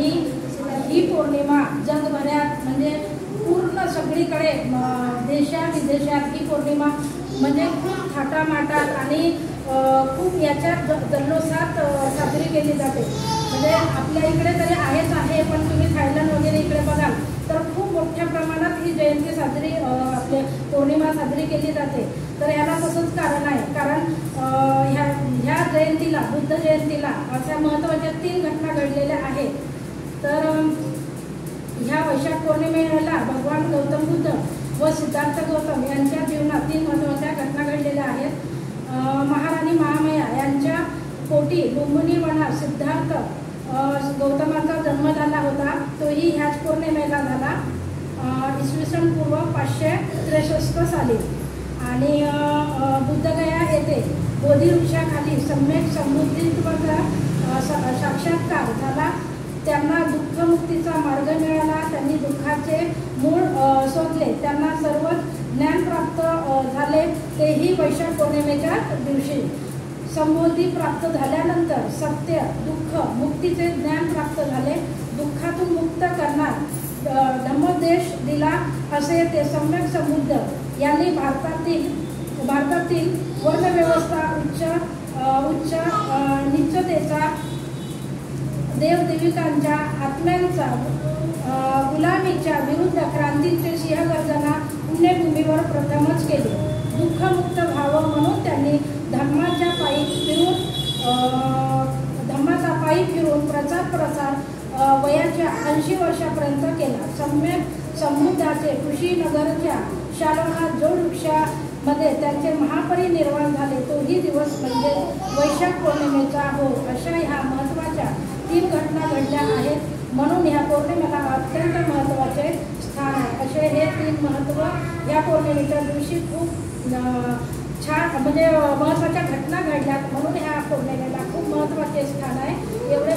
आणि ही पौर्णिमा जगभरात म्हणजे पूर्ण सगळीकडे देशात विदेशात ही पौर्णिमा म्हणजे खूप थाटामाटात आणि खूप याच्यात जल्लोषात साजरी केली जाते। म्हणजे आपल्या इकडे तरी आहेच आहे, पण तुम्ही थायलंड वगैरे इकडे बघाल तर खूप मोठ्या प्रमाणात ही जयंती साजरी आपले पौर्णिमा साजरी केली जाते। तर याला तसंच कारण आहे, कारण ह्या जयंतीला बुद्ध जयंतीला अशा महत्त्वाच्या 3 घटना घडलेल्या आहेत। तर ह्या वैशाख पौर्णिमेला भगवान गौतम बुद्ध व सिद्धार्थ गौतम यांच्या जीवनात 3 महत्त्वाच्या घटना घडलेल्या आहेत। महाराणी महामाया यांच्या पोटी लुंबिनी वनात सिद्धार्थ गौतमाचा जन्म झाला होता, तोही ह्याच पौर्णिमेला झाला इसवी सन पूर्व 563 साली। आणि बुद्धगया येथे बोधी वृक्षाखाली सम्यक समृद्धीत्वाचा साक्षात्कार झाला। त्यांना दुःखमुक्तीचा मार्ग मिळाला, त्यांनी दुःखाचे मूळ शोधले, त्यांना सर्व ज्ञान प्राप्त झाले, तेही वैशाख पौर्णिमेच्या दिवशी। समृद्धी प्राप्त झाल्यानंतर सत्य दुःख मुक्तीचे ज्ञान प्राप्त झाले, दुःखातून मुक्त करणार धम्मोपदेश दिला असे ते सम्यक समृद्ध यांनी भारतातील वर्णव्यवस्था उच्च नीचतेचा देवदेविकांच्या आत्म्यांचा गुलामीच्या विरुद्ध क्रांतीचे सिंहगर्जना पुण्यभूमीवर प्रथमच केले। दुःखमुक्त व्हावं म्हणून त्यांनी धर्माचा पायी फिरून प्रसार वयाच्या 80 वर्षापर्यंत केला। सम्यक समृद्धाचे कुशीनगरच्या शालोना जोडवृक्षामध्ये त्यांचे महापरिनिर्वाण झाले, तोही दिवस म्हणजे वैशाख पौर्णिमेचा हो। अशा ह्या महत्त्वाच्या 3 घटना घडल्या आहेत, म्हणून ह्या पौर्णिमेला अत्यंत महत्त्वाचे स्थान आहे। असे हे 3 महत्त्व या पौर्णिमेच्या दिवशी खूप छान म्हणजे महत्त्वाच्या घटना घडल्यात, म्हणून ह्या पौर्णिमेला खूप महत्त्वाचे स्थान आहे। एवढे